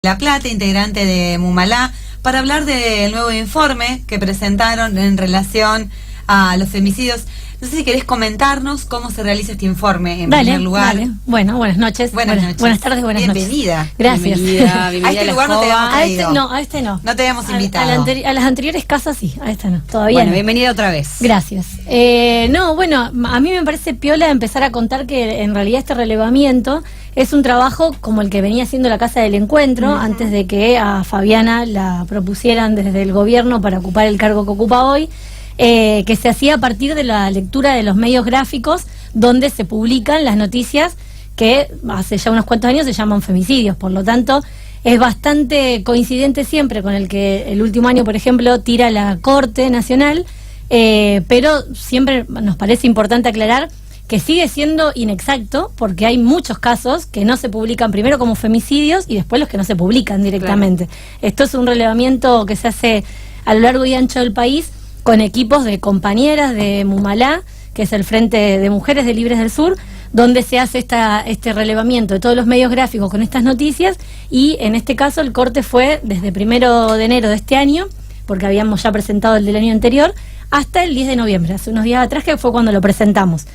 La Plata, integrante de Mumalá, para hablar del nuevo informe que presentaron en relación a los femicidios. No sé si querés comentarnos cómo se realiza este informe en primer lugar. Dale. Bueno, buenas noches. Buenas tardes, buenas noches. Bienvenida. Gracias. Bienvenida a este lugar no te habíamos traído. A este no. No te habíamos invitado. A las anteriores casas sí, a esta no. Todavía bueno, no. bienvenida otra vez. Gracias. A mí me parece piola empezar a contar que en realidad este relevamiento es un trabajo como el que venía haciendo la Casa del Encuentro, antes de que a Fabiana la propusieran desde el gobierno para ocupar el cargo que ocupa hoy. Que se hacía a partir de la lectura de los medios gráficos donde se publican las noticias que hace ya unos cuantos años se llaman femicidios. Por lo tanto, es bastante coincidente siempre con el que el último año, por ejemplo, tira la Corte Nacional, pero siempre nos parece importante aclarar que sigue siendo inexacto porque hay muchos casos que no se publican primero como femicidios y después los que no se publican directamente. Claro. Esto es un relevamiento que se hace a lo largo y ancho del país con equipos de compañeras de Mumalá, que es el Frente de Mujeres de Libres del Sur, donde se hace este relevamiento de todos los medios gráficos con estas noticias, y en este caso el corte fue desde 1 de enero de este año, porque habíamos ya presentado el del año anterior, hasta el 10 de noviembre, hace unos días atrás, que fue cuando lo presentamos.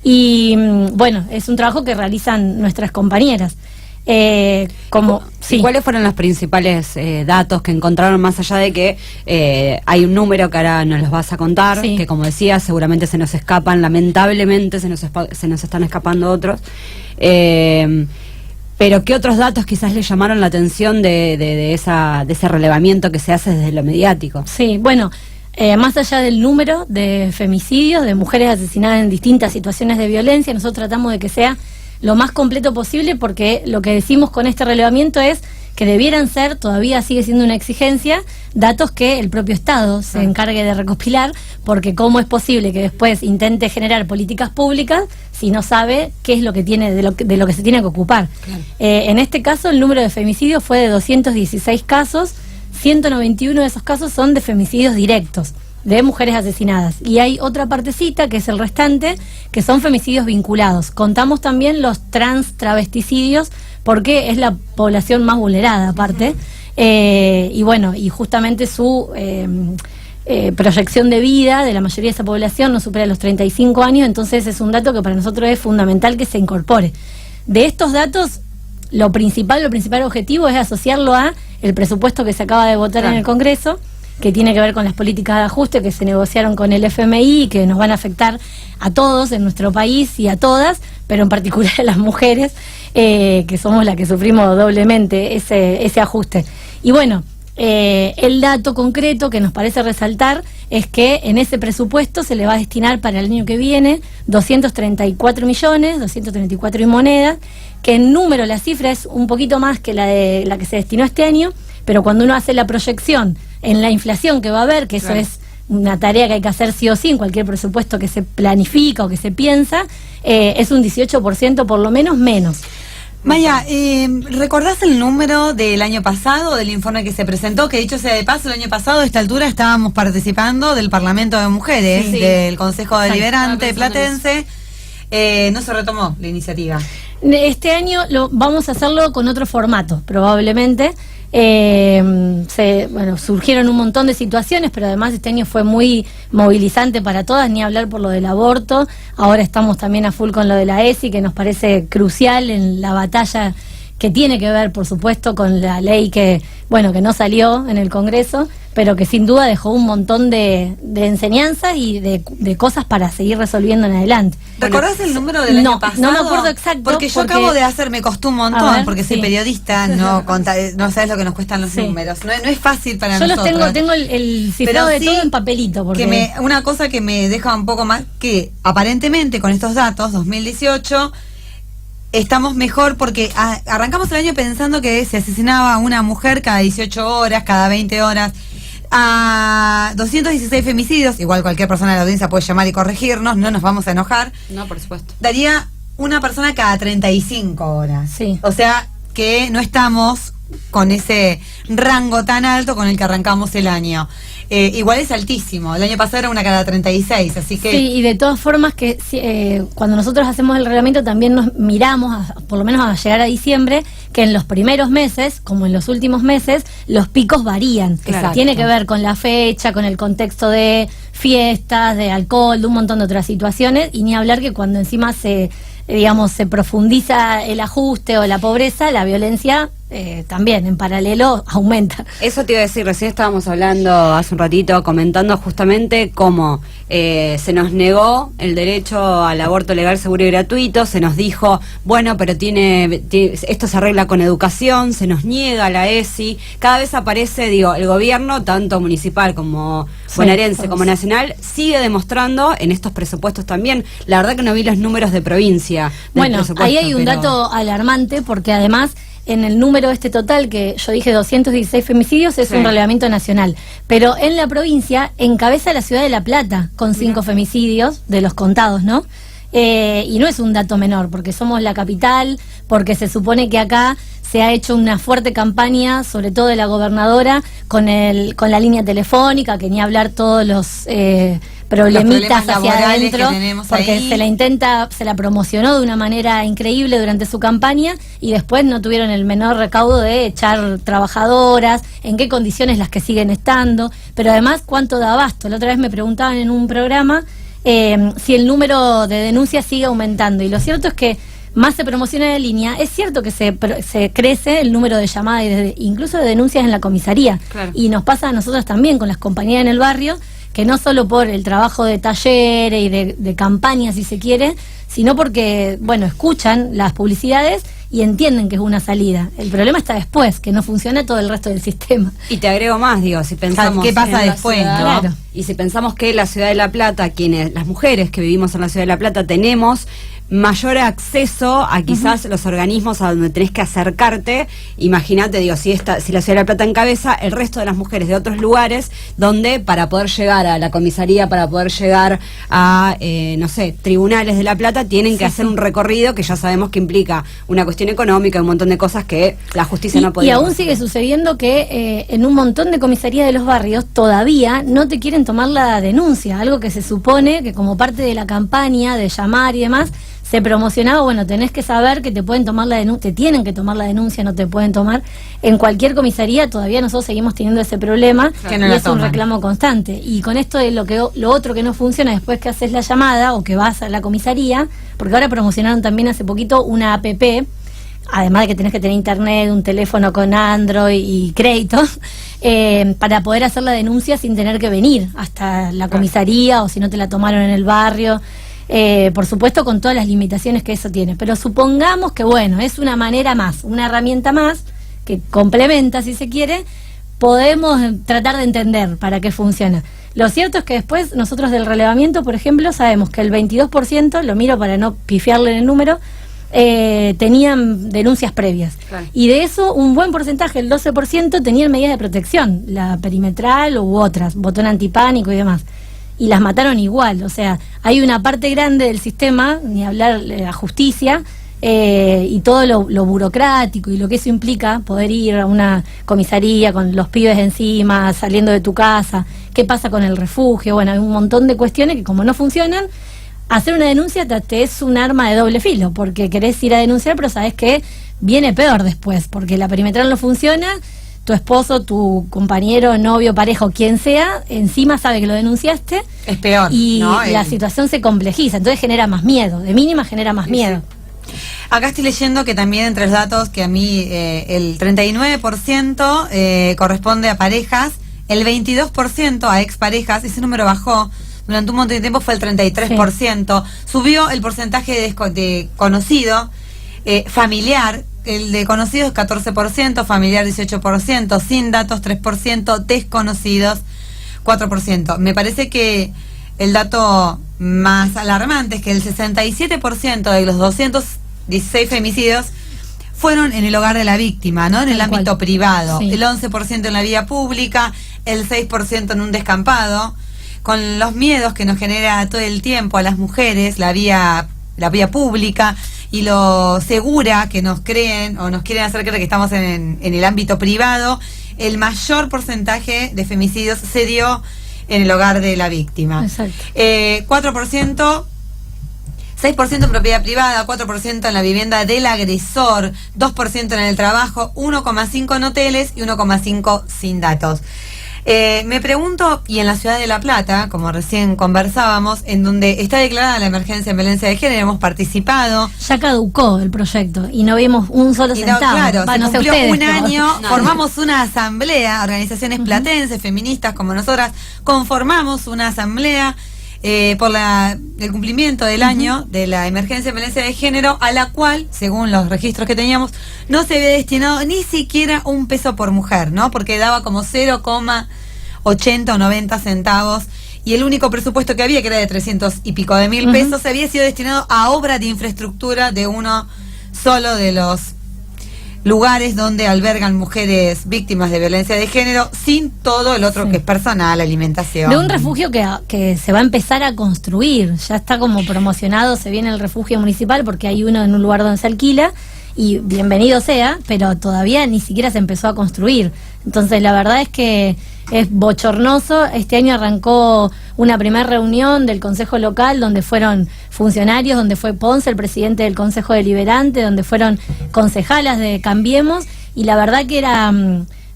Y bueno, es un trabajo que realizan nuestras compañeras. Sí. ¿Cuáles fueron los principales datos que encontraron, más allá de que hay un número que ahora nos los vas a contar, que como decía, seguramente se nos escapan, lamentablemente se nos están escapando otros, pero qué otros datos quizás le llamaron la atención de ese relevamiento que se hace desde lo mediático? Sí, bueno, más allá del número de femicidios, de mujeres asesinadas en distintas situaciones de violencia, nosotros tratamos de que sea lo más completo posible, porque lo que decimos con este relevamiento es que debieran ser, todavía sigue siendo una exigencia, datos que el propio Estado se encargue de recopilar, porque cómo es posible que después intente generar políticas públicas si no sabe qué es lo que tiene, de lo que se tiene que ocupar. Claro. En este caso el número de femicidios fue de 216 casos, 191 de esos casos son de femicidios directos, de mujeres asesinadas, y hay otra partecita que es el restante, que son femicidios vinculados. Contamos también los travesticidios porque es la población más vulnerada aparte, y bueno, y justamente su proyección de vida de la mayoría de esa población no supera los 35 años, entonces es un dato que para nosotros es fundamental que se incorpore. De estos datos, lo principal objetivo es asociarlo a el presupuesto que se acaba de votar en el Congreso, que tiene que ver con las políticas de ajuste que se negociaron con el FMI y que nos van a afectar a todos en nuestro país y a todas, pero en particular a las mujeres, que somos las que sufrimos doblemente ese ajuste. Y bueno, el dato concreto que nos parece resaltar es que en ese presupuesto se le va a destinar para el año que viene 234 millones, 234 y monedas, que en número la cifra es un poquito más que la que se destinó este año, pero cuando uno hace la proyección en la inflación que va a haber, que eso es una tarea que hay que hacer sí o sí en cualquier presupuesto que se planifica o que se piensa, es un 18% por lo menos menos. Maya, ¿recordás el número del año pasado, del informe que se presentó? Que dicho sea de paso, el año pasado a esta altura estábamos participando del Parlamento de Mujeres, del Consejo Deliberante Platense. No se retomó la iniciativa. Este año vamos a hacerlo con otro formato, probablemente. Surgieron un montón de situaciones, pero además este año fue muy movilizante para todas, ni hablar por lo del aborto. Ahora estamos también a full con lo de la ESI, que nos parece crucial en la batalla que tiene que ver, por supuesto, con la ley que no salió en el Congreso, pero que sin duda dejó un montón de enseñanzas y de cosas para seguir resolviendo en adelante. ¿Recordás el número del año pasado? No me acuerdo exacto. Porque yo acabo de hacer, me costó un montón, porque soy periodista, no sabes lo que nos cuestan los números. No es fácil para nosotros. Yo tengo el cifrado de todo en papelito. Porque una cosa que me deja un poco más, que aparentemente con estos datos, 2018... estamos mejor porque arrancamos el año pensando que se asesinaba a una mujer cada 18 horas, cada 20 horas, a 216 femicidios, igual cualquier persona de la audiencia puede llamar y corregirnos, no nos vamos a enojar. No, por supuesto. Daría una persona cada 35 horas. Sí. O sea que no estamos con ese rango tan alto con el que arrancamos el año. igual es altísimo. El año pasado era una cada 36, así que... Sí, y de todas formas que cuando nosotros hacemos el reglamento también nos miramos, por lo menos a llegar a diciembre, que en los primeros meses, como en los últimos meses, los picos varían. Exacto. Tiene que ver con la fecha, con el contexto de fiestas, de alcohol, de un montón de otras situaciones, y ni hablar que cuando encima se profundiza el ajuste o la pobreza, la violencia también en paralelo aumenta. Eso te iba a decir, recién estábamos hablando hace un ratito, comentando justamente cómo se nos negó el derecho al aborto legal, seguro y gratuito, se nos dijo, bueno, pero esto se arregla con educación, se nos niega la ESI, cada vez aparece, el gobierno, tanto municipal como bonaerense como nacional, sigue demostrando en estos presupuestos también. La verdad que no vi los números de provincia. Bueno, ahí hay un dato alarmante, porque además en el número total, que yo dije 216 femicidios, es un relevamiento nacional. Pero en la provincia encabeza la ciudad de La Plata, con 5 femicidios, de los contados, ¿no? Y no es un dato menor, porque somos la capital, porque se supone que acá se ha hecho una fuerte campaña, sobre todo de la gobernadora, con la línea telefónica, que ni hablar todos los problemitas hacia adentro, porque ahí se la promocionó de una manera increíble durante su campaña, y después no tuvieron el menor recaudo de echar trabajadoras, en qué condiciones las que siguen estando, pero además cuánto da abasto. La otra vez me preguntaban en un programa si el número de denuncias sigue aumentando, y lo cierto es que más se promociona la línea. Es cierto que se crece el número de llamadas y incluso de denuncias en la comisaría, y nos pasa a nosotros también con las compañías en el barrio, que no solo por el trabajo de talleres y de campañas, si se quiere, sino porque, escuchan las publicidades y entienden que es una salida. El problema está después, que no funciona todo el resto del sistema. Y te agrego más, si pensamos... ¿Qué pasa después? Claro. Y si pensamos que la ciudad de La Plata, las mujeres que vivimos en la ciudad de La Plata, tenemos mayor acceso a quizás los organismos a donde tenés que acercarte. Imagínate, si la ciudad de La Plata encabeza, el resto de las mujeres de otros lugares donde para poder llegar a la comisaría, para poder llegar a, tribunales de La Plata, tienen que hacer un recorrido que ya sabemos que implica una cuestión económica, un montón de cosas que la justicia no podía. Y aún sigue sucediendo que en un montón de comisarías de los barrios todavía no te quieren tomar la denuncia, algo que se supone que como parte de la campaña de llamar y demás se promocionaba, tenés que saber que te pueden tomar la denuncia, te tienen que tomar la denuncia, no te pueden tomar. En cualquier comisaría todavía nosotros seguimos teniendo ese problema, y es un reclamo constante. Y con esto de lo otro que no funciona después que haces la llamada o que vas a la comisaría, porque ahora promocionaron también hace poquito una app, además de que tenés que tener internet, un teléfono con Android y crédito, para poder hacer la denuncia sin tener que venir hasta la comisaría, o si no te la tomaron en el barrio. Por supuesto con todas las limitaciones que eso tiene, pero supongamos que es una manera más, una herramienta más que complementa, si se quiere, podemos tratar de entender para qué funciona. Lo cierto es que después nosotros del relevamiento, por ejemplo, sabemos que el 22%, lo miro para no pifiarle en el número, tenían denuncias previas, y de eso un buen porcentaje, el 12%, tenían medidas de protección, la perimetral u otras, botón antipánico y demás, y las mataron igual. O sea, hay una parte grande del sistema, ni hablar de la justicia, y todo lo burocrático y lo que eso implica, poder ir a una comisaría con los pibes encima, saliendo de tu casa, qué pasa con el refugio, hay un montón de cuestiones que como no funcionan, hacer una denuncia te es un arma de doble filo, porque querés ir a denunciar, pero sabés que viene peor después, porque la perimetral no funciona, tu esposo, tu compañero, novio, pareja o quien sea, encima sabe que lo denunciaste. Es peor. Y la situación se complejiza, entonces genera más miedo, de mínima genera más miedo. Acá estoy leyendo que también entre los datos que a mí el 39% corresponde a parejas, el 22% a exparejas, ese número bajó. Durante un montón de tiempo fue el 33%. Subió el porcentaje de conocido, familiar. El de conocidos 14%, familiar 18%, sin datos 3%, desconocidos 4%. Me parece que el dato más alarmante es que el 67% de los 216 femicidios fueron en el hogar de la víctima, ¿no? En el ámbito privado. Sí. El 11% en la vía pública, el 6% en un descampado, con los miedos que nos genera todo el tiempo a las mujeres, la vía pública, y lo segura que nos creen o nos quieren hacer creer que estamos en el ámbito privado. el mayor porcentaje de femicidios se dio en el hogar de la víctima. Exacto. 4%, 6% en propiedad privada, 4% en la vivienda del agresor, 2% en el trabajo, 1,5% en hoteles y 1,5% sin datos. Me pregunto, y en la ciudad de La Plata, como recién conversábamos, en donde está declarada la emergencia en violencia de género, hemos participado. Ya caducó el proyecto y no vimos un solo centavo. Claro, se no sé cumplió ustedes, un pero... año, formamos una asamblea, organizaciones platenses, feministas como nosotras, conformamos una asamblea por el cumplimiento del año de la emergencia en violencia de género, a la cual, según los registros que teníamos, no se había destinado ni siquiera un peso por mujer, ¿no? Porque daba como 0,80 o 90 centavos, y el único presupuesto que había, que era de 300 y pico de mil pesos, había sido destinado a obras de infraestructura de uno solo de los lugares donde albergan mujeres víctimas de violencia de género, sin todo el otro que es personal, alimentación. De un refugio que se va a empezar a construir, ya está como promocionado, se viene el refugio municipal porque hay uno en un lugar donde se alquila, y bienvenido sea, pero todavía ni siquiera se empezó a construir. Entonces la verdad es que es bochornoso. Este año arrancó una primera reunión del Consejo Local donde fueron funcionarios, donde fue Ponce, el presidente del Consejo Deliberante, donde fueron concejalas de Cambiemos, y la verdad que era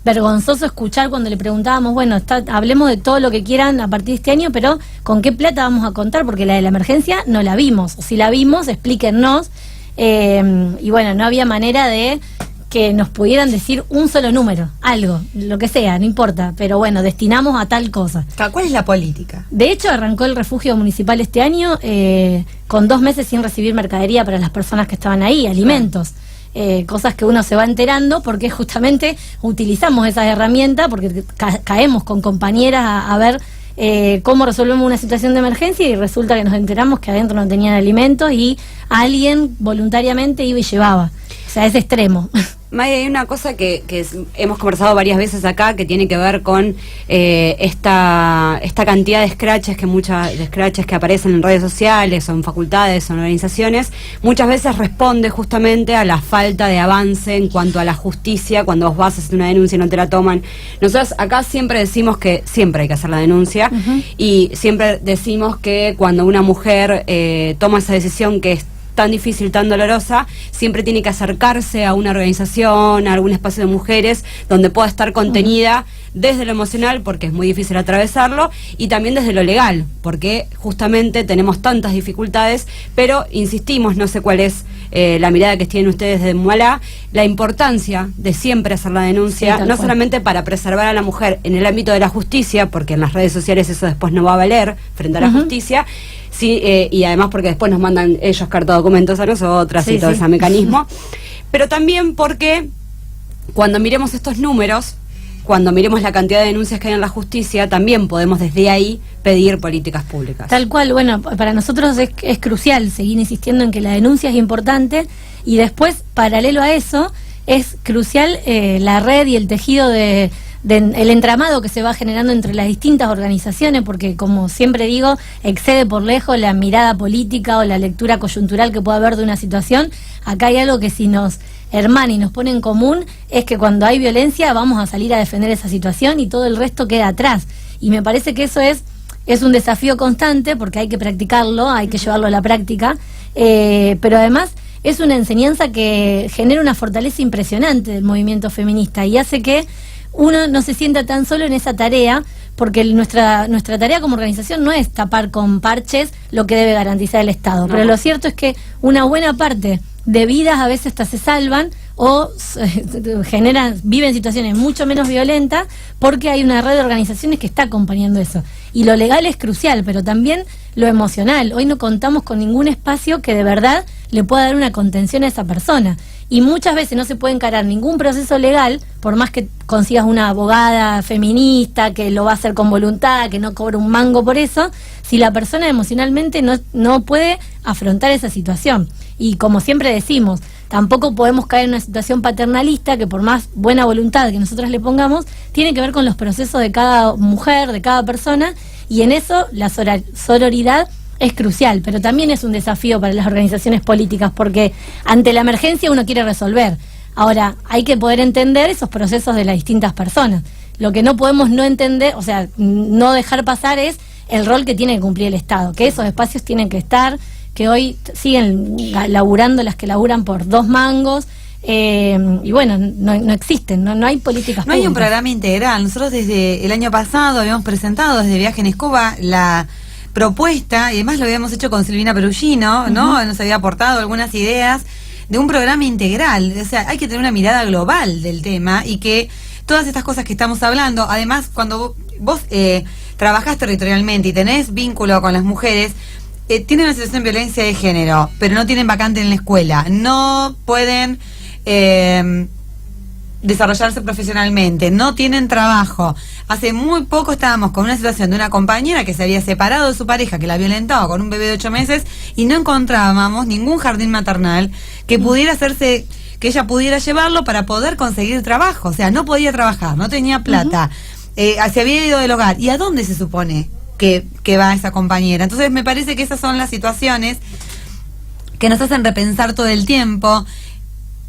vergonzoso escuchar cuando le preguntábamos, bueno, hablemos de todo lo que quieran a partir de este año, pero ¿con qué plata vamos a contar? Porque la de la emergencia no la vimos, o si la vimos, explíquennos. Y bueno, no había manera de que nos pudieran decir un solo número, algo, lo que sea, no importa, pero bueno, destinamos a tal cosa. ¿Cuál es la política? De hecho, arrancó el refugio municipal este año con 2 meses sin recibir mercadería para las personas que estaban ahí, alimentos. Cosas que uno se va enterando porque justamente utilizamos esa herramienta, porque caemos con compañeras a ver cómo resolvemos una situación de emergencia, y resulta que nos enteramos que adentro no tenían alimentos y alguien voluntariamente iba y llevaba. O sea, es extremo. Maya, hay una cosa que hemos conversado varias veces acá, que tiene que ver con esta cantidad de scratches que aparecen en redes sociales o en facultades o en organizaciones. Muchas veces responde justamente a la falta de avance en cuanto a la justicia. Cuando vos vas a hacer una denuncia y no te la toman, nosotros acá siempre decimos que siempre hay que hacer la denuncia, y siempre decimos que cuando una mujer toma esa decisión que es tan difícil, tan dolorosa, siempre tiene que acercarse a una organización, a algún espacio de mujeres donde pueda estar contenida desde lo emocional, porque es muy difícil atravesarlo, y también desde lo legal, porque justamente tenemos tantas dificultades. Pero insistimos, no sé cuál es la mirada que tienen ustedes de Mualá, la importancia de siempre hacer la denuncia, no solamente para preservar a la mujer en el ámbito de la justicia, porque en las redes sociales eso después no va a valer frente a la justicia, sí, y además porque después nos mandan ellos cartadocumentos a nosotras y todo ese mecanismo, pero también porque cuando miremos estos números, cuando miremos la cantidad de denuncias que hay en la justicia, también podemos desde ahí pedir políticas públicas. Tal cual. Bueno, para nosotros es crucial seguir insistiendo en que la denuncia es importante, y después, paralelo a eso, es crucial la red y el tejido el entramado que se va generando entre las distintas organizaciones, porque, como siempre digo, excede por lejos la mirada política o la lectura coyuntural que pueda haber de una situación. Acá hay algo que, si nos hermana y nos pone en común, es que cuando hay violencia vamos a salir a defender esa situación y todo el resto queda atrás. Y me parece que eso es un desafío constante, porque hay que practicarlo, hay que llevarlo a la práctica, pero además es una enseñanza que genera una fortaleza impresionante del movimiento feminista y hace que uno no se sienta tan solo en esa tarea, porque nuestra tarea como organización no es tapar con parches lo que debe garantizar el Estado, pero lo cierto es que una buena parte de vidas a veces hasta se salvan o viven situaciones mucho menos violentas, porque hay una red de organizaciones que está acompañando eso. Y lo legal es crucial, pero también lo emocional. Hoy no contamos con ningún espacio que de verdad le pueda dar una contención a esa persona. Y muchas veces no se puede encarar ningún proceso legal, por más que consigas una abogada feminista que lo va a hacer con voluntad, que no cobra un mango por eso, si la persona emocionalmente no puede afrontar esa situación. Y como siempre decimos, tampoco podemos caer en una situación paternalista que, por más buena voluntad que nosotros le pongamos, tiene que ver con los procesos de cada mujer, de cada persona, y en eso la sororidad es crucial, pero también es un desafío para las organizaciones políticas, porque ante la emergencia uno quiere resolver, Ahora, hay que poder entender esos procesos de las distintas personas. Lo que no podemos no entender, o sea, no dejar pasar es el rol que tiene que cumplir el Estado, que esos espacios tienen que estar, que hoy siguen laburando las que laburan por 2 mangos, y bueno, no existen, no hay políticas públicas. No hay un programa integral. Nosotros desde el año pasado habíamos presentado desde Viaje en Escoba la propuesta, y además lo habíamos hecho con Silvina Perugino, ¿no? Nos había aportado algunas ideas de un programa integral. O sea, hay que tener una mirada global del tema y que todas estas cosas que estamos hablando, además, cuando vos trabajás territorialmente y tenés vínculo con las mujeres, tienen una situación de violencia de género, pero no tienen vacante en la escuela, no pueden desarrollarse profesionalmente, no tienen trabajo. Hace muy poco estábamos con una situación de una compañera que se había separado de su pareja, que la violentaba con un bebé de 8 meses, y no encontrábamos ningún jardín maternal que pudiera hacerse, que ella pudiera llevarlo para poder conseguir trabajo. O sea, no podía trabajar, no tenía plata, se había ido del hogar. ¿Y a dónde se supone que va esa compañera? Entonces me parece que esas son las situaciones que nos hacen repensar todo el tiempo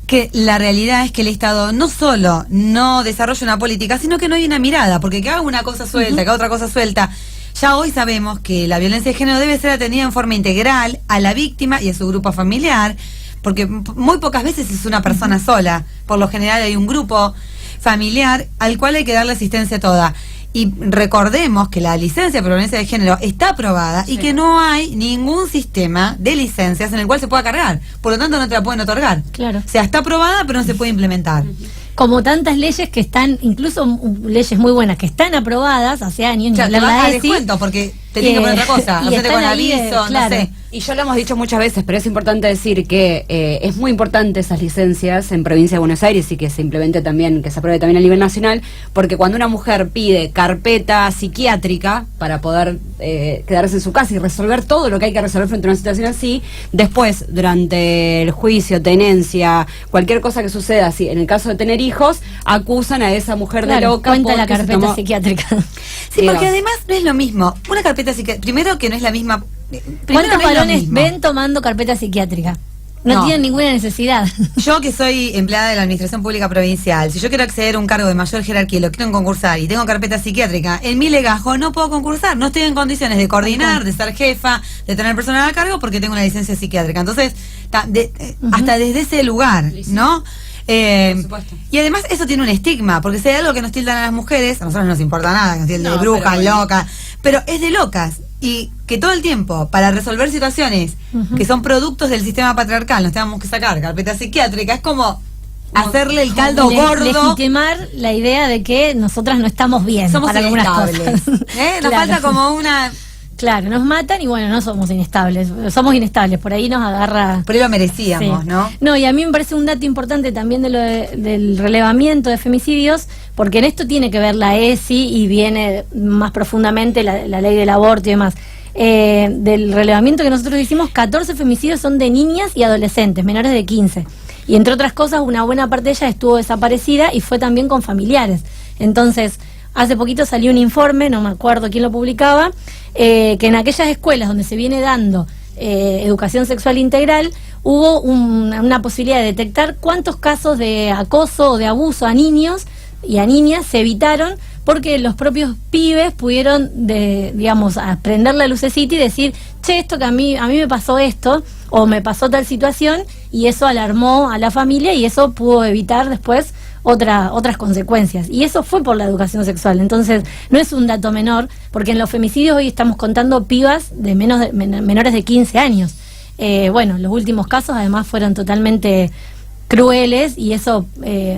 que la realidad es que el Estado no solo no desarrolla una política, sino que no hay una mirada, porque que haga una cosa suelta, que haga otra cosa suelta. Ya hoy sabemos que la violencia de género debe ser atendida en forma integral a la víctima y a su grupo familiar, porque muy pocas veces es una persona sola. Por lo general hay un grupo familiar al cual hay que darle asistencia toda. Y recordemos que la licencia por violencia de género está aprobada y que no hay ningún sistema de licencias en el cual se pueda cargar. Por lo tanto, no te la pueden otorgar. Claro. O sea, está aprobada, pero no se puede implementar. Como tantas leyes que están, incluso leyes muy buenas que están aprobadas hace años. Ya, te vas a descuento porque te tienen que poner otra cosa. Hacerte con aviso, claro. No sé. Y ya lo hemos dicho muchas veces, pero es importante decir que es muy importante esas licencias en Provincia de Buenos Aires y que se implemente también, que se apruebe también a nivel nacional, porque cuando una mujer pide carpeta psiquiátrica para poder quedarse en su casa y resolver todo lo que hay que resolver frente a una situación así, después, durante el juicio, tenencia, cualquier cosa que suceda, así, en el caso de tener hijos, acusan a esa mujer de loca. Cuenta la carpeta psiquiátrica. Sí, porque además no es lo mismo. Una carpeta psiquiátrica, primero que no es la misma. ¿Cuántos varones ven tomando carpeta psiquiátrica? No tienen ninguna necesidad. Yo que soy empleada de la Administración Pública Provincial, si yo quiero acceder a un cargo de mayor jerarquía y lo quiero concursar y tengo carpeta psiquiátrica, en mi legajo no puedo concursar, no estoy en condiciones de coordinar, de ser jefa, de tener personal a cargo porque tengo una licencia psiquiátrica. Entonces, hasta desde ese lugar, ¿no? Y además eso tiene un estigma, porque si hay algo que nos tildan a las mujeres, a nosotros no nos importa nada, que nos tilden de brujas, locas, pero es de locas. Y que todo el tiempo, para resolver situaciones que son productos del sistema patriarcal, nos tenemos que sacar carpeta psiquiátrica, es como hacerle el caldo gordo. Legitimar la idea de que nosotras no estamos bien. Somos para algunas cosas. Nos falta como una... Claro, nos matan y bueno, no somos inestables, somos inestables, por ahí nos agarra... Por ahí lo merecíamos, sí. ¿No? No, y a mí me parece un dato importante también de del relevamiento de femicidios, porque en esto tiene que ver la ESI y viene más profundamente la ley del aborto y demás. Del relevamiento que nosotros hicimos, 14 femicidios son de niñas y adolescentes, menores de 15. Y entre otras cosas, una buena parte de ellas estuvo desaparecida y fue también con familiares. Entonces... Hace poquito salió un informe, no me acuerdo quién lo publicaba, que en aquellas escuelas donde se viene dando educación sexual integral, hubo una posibilidad de detectar cuántos casos de acoso o de abuso a niños y a niñas se evitaron porque los propios pibes pudieron, digamos, prender la lucecita y decir, che, esto que a mí me pasó esto, o me pasó tal situación, y eso alarmó a la familia y eso pudo evitar después otras consecuencias. Y eso fue por la educación sexual. Entonces, no es un dato menor, porque en los femicidios hoy estamos contando pibas de menores de 15 años. Bueno, los últimos casos además fueron totalmente crueles y eso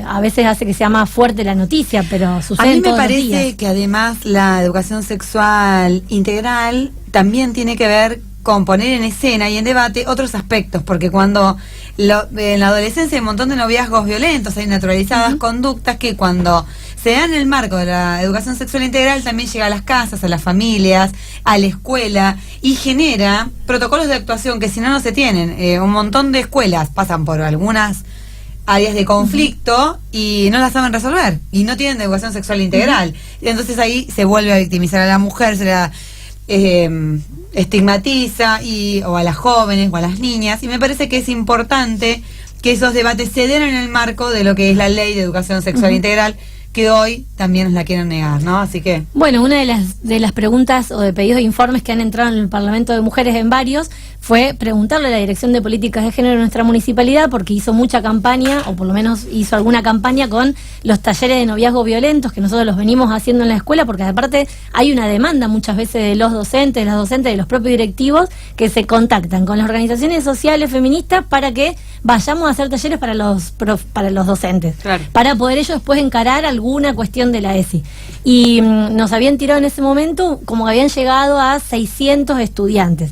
a veces hace que sea más fuerte la noticia, pero sucede. A mí me parece que además la educación sexual integral también tiene que ver con poner en escena y en debate otros aspectos, porque cuando en la adolescencia hay un montón de noviazgos violentos, hay naturalizadas conductas que cuando se dan en el marco de la educación sexual integral también llega a las casas, a las familias, a la escuela y genera protocolos de actuación que si no se tienen. Un montón de escuelas pasan por algunas áreas de conflicto y no las saben resolver y no tienen educación sexual integral. Y entonces ahí se vuelve a victimizar a la mujer, se la estigmatiza o a las jóvenes o a las niñas, y me parece que es importante que esos debates se den en el marco de lo que es la ley de educación sexual integral, que hoy también nos la quieren negar, ¿no? Así que... Bueno, una de las preguntas o de pedidos de informes que han entrado en el Parlamento de Mujeres en varios fue preguntarle a la Dirección de Políticas de Género de nuestra municipalidad, porque hizo mucha campaña, o por lo menos hizo alguna campaña con los talleres de noviazgo violentos, que nosotros los venimos haciendo en la escuela, porque aparte hay una demanda muchas veces de los docentes, de las docentes, de los propios directivos, que se contactan con las organizaciones sociales feministas para que vayamos a hacer talleres para los docentes, claro, para poder ellos después encarar alguna cuestión de la ESI. Y nos habían tirado en ese momento como que habían llegado a 600 estudiantes.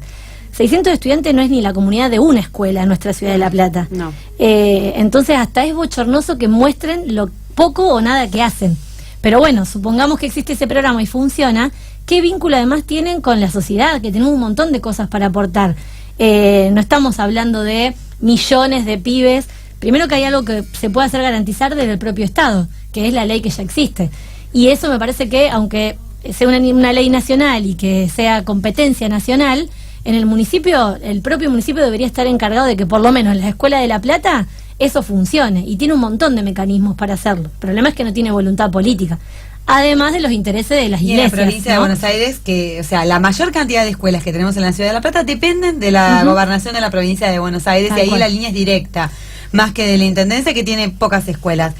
600 estudiantes no es ni la comunidad de una escuela en nuestra ciudad de La Plata. No. Entonces hasta es bochornoso que muestren lo poco o nada que hacen. Pero bueno, supongamos que existe ese programa y funciona, ¿qué vínculo además tienen con la sociedad? Que tenemos un montón de cosas para aportar. No estamos hablando de millones de pibes. Primero que hay algo que se puede hacer garantizar desde el propio Estado, que es la ley que ya existe. Y eso me parece que, aunque sea una ley nacional y que sea competencia nacional, en el municipio, el propio municipio debería estar encargado de que por lo menos en la Escuela de La Plata eso funcione, y tiene un montón de mecanismos para hacerlo. El problema es que no tiene voluntad política, además de los intereses de las iglesias. En la provincia de Buenos Aires, que, o sea, la mayor cantidad de escuelas que tenemos en la ciudad de La Plata dependen de la gobernación de la provincia de Buenos Aires, y ahí la línea es directa, más que de la intendencia, que tiene pocas escuelas.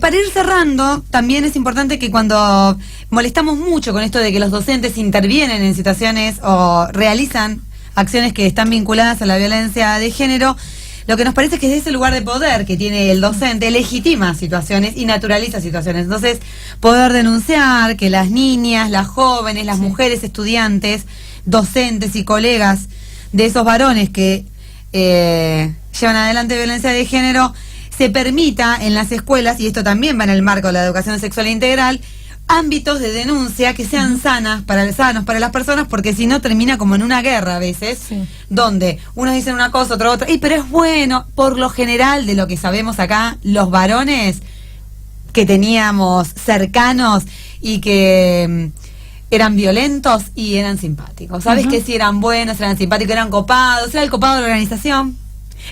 Para ir cerrando, también es importante que cuando molestamos mucho con esto de que los docentes intervienen en situaciones o realizan acciones que están vinculadas a la violencia de género, lo que nos parece es que desde ese lugar de poder que tiene el docente legitima situaciones y naturaliza situaciones. Entonces, poder denunciar que las niñas, las jóvenes, las mujeres estudiantes, docentes y colegas de esos varones que llevan adelante violencia de género, se permita en las escuelas, y esto también va en el marco de la educación sexual integral, ámbitos de denuncia que sean sanos para las personas, porque si no termina como en una guerra a veces, donde unos dicen una cosa, otro otra, pero es bueno, por lo general, de lo que sabemos acá, los varones que teníamos cercanos y que eran violentos y eran simpáticos. ¿Sabes que si eran buenos, eran simpáticos, eran copados? Era el copado de la organización,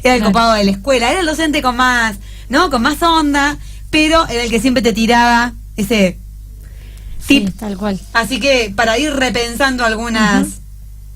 era el copado de la escuela, era el docente con más, ¿no? Con más onda, pero era el que siempre te tiraba ese tip. Sí, tal cual. Así que para ir repensando algunas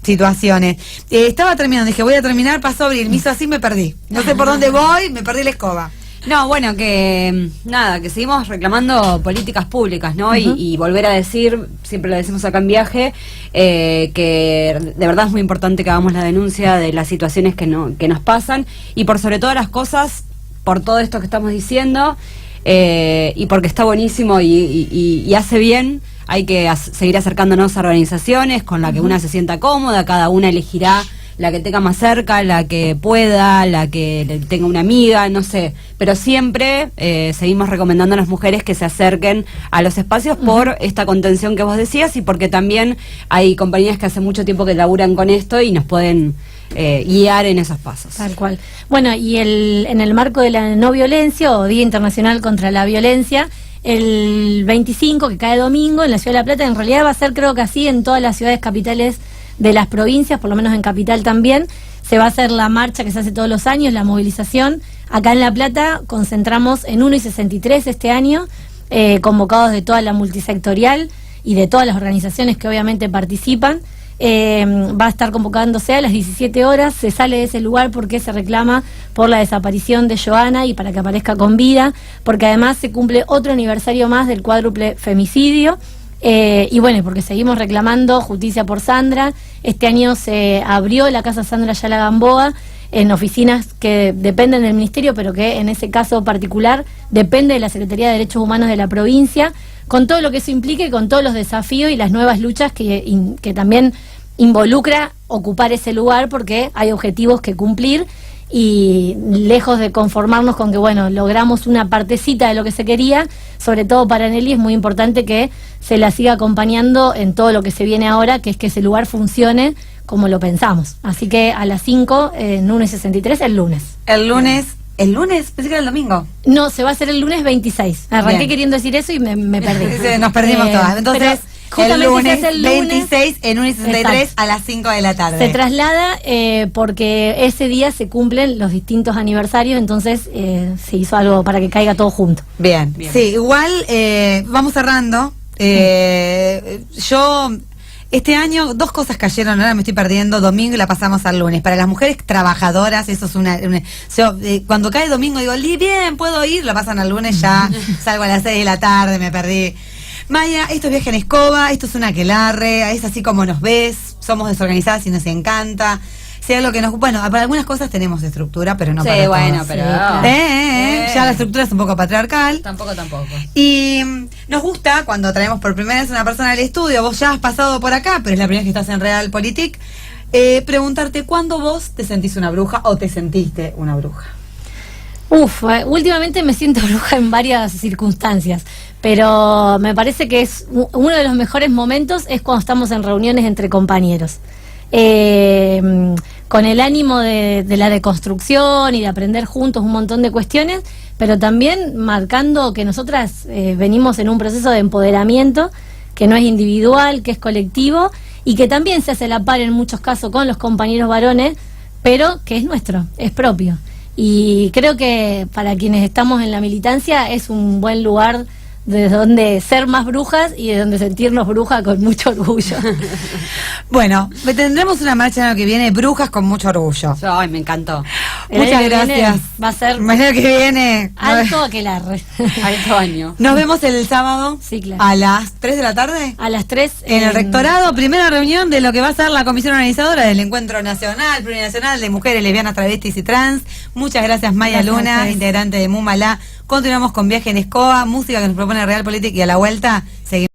situaciones. Estaba terminando, dije voy a terminar, pasó Abril, me hizo así, me perdí. No sé por dónde voy, me perdí la escoba. No, bueno, que nada, que seguimos reclamando políticas públicas, ¿no? Y volver a decir, siempre lo decimos acá en Viaje, que de verdad es muy importante que hagamos la denuncia de las situaciones que nos pasan, y por sobre todas las cosas, por todo esto que estamos diciendo, y porque está buenísimo y hace bien. Hay que seguir acercándonos a organizaciones con la que una se sienta cómoda, cada una elegirá la que tenga más cerca, la que pueda, la que tenga una amiga, no sé, pero siempre seguimos recomendando a las mujeres que se acerquen a los espacios por esta contención que vos decías, y porque también hay compañías que hace mucho tiempo que laburan con esto y nos pueden guiar en esos pasos. Tal cual. Bueno, y en el marco de la no violencia o Día Internacional contra la Violencia, el 25, que cae domingo, en la Ciudad de La Plata, en realidad va a ser, creo que así, en todas las ciudades capitales de las provincias, por lo menos en Capital también, se va a hacer la marcha que se hace todos los años, la movilización. Acá en La Plata concentramos en 1:63 este año, convocados de toda la multisectorial y de todas las organizaciones que obviamente participan. Va a estar convocándose a las 17 horas, se sale de ese lugar porque se reclama por la desaparición de Joana y para que aparezca con vida, porque además se cumple otro aniversario más del cuádruple femicidio. Y bueno, porque seguimos reclamando justicia por Sandra. Este año se abrió la Casa Sandra Ayala Gamboa en oficinas que dependen del Ministerio, pero que en ese caso particular depende de la Secretaría de Derechos Humanos de la provincia, con todo lo que eso implica y con todos los desafíos y las nuevas luchas que también involucra ocupar ese lugar, porque hay objetivos que cumplir. Y lejos de conformarnos con que, bueno, logramos una partecita de lo que se quería, sobre todo para Nelly es muy importante que se la siga acompañando en todo lo que se viene ahora, que es que ese lugar funcione como lo pensamos. Así que a las 5, en 1:63, el lunes. El lunes, pensé que era el domingo. No, se va a hacer el lunes 26. Arranqué queriendo decir eso y me perdí. Nos perdimos todas. Entonces, el lunes 26 en Uni63 a las 5 de la tarde. Se traslada porque ese día se cumplen los distintos aniversarios, entonces se hizo algo para que caiga todo junto. Bien. Sí, igual vamos cerrando. Yo... Este año 2 cosas cayeron, ahora me estoy perdiendo, domingo y la pasamos al lunes. Para las mujeres trabajadoras, eso es yo, cuando cae domingo digo, bien, puedo ir, lo pasan al lunes, ya salgo a las 6 de la tarde, me perdí. Maya, esto es viaje en escoba, esto es una aquelarre, es así como nos ves, somos desorganizadas y nos encanta. Si algo que nos... Bueno, para algunas cosas tenemos estructura, pero no para bueno, todas. pero... Ya la estructura es un poco patriarcal. Tampoco. Y nos gusta cuando traemos por primera vez una persona al estudio, vos ya has pasado por acá, pero es la primera vez que estás en Realpolitik, preguntarte cuándo vos te sentís una bruja o te sentiste una bruja. Últimamente me siento bruja en varias circunstancias, pero me parece que es uno de los mejores momentos es cuando estamos en reuniones entre compañeros. Con el ánimo de la deconstrucción y de aprender juntos un montón de cuestiones, pero también marcando que nosotras venimos en un proceso de empoderamiento que no es individual, que es colectivo y que también se hace la par en muchos casos con los compañeros varones, pero que es nuestro, es propio. Y creo que para quienes estamos en la militancia es un buen lugar de donde ser más brujas y de donde sentirnos brujas con mucho orgullo. Bueno, tendremos una marcha el año que viene, brujas con mucho orgullo. Ay, me encantó. Muchas gracias. Va a ser el año que viene alto aquelarre. Alto año. Nos vemos el sábado. Sí, claro. A las 3 de la tarde. A las 3 en el rectorado, primera reunión de lo que va a ser la comisión organizadora del Encuentro Nacional, Plurinacional de Mujeres Lesbianas, Travestis y Trans. Muchas gracias, Maya Luna, integrante de Mumalá. Continuamos con Viaje en Escoba, música que nos propone Realpolitik y a la vuelta seguimos.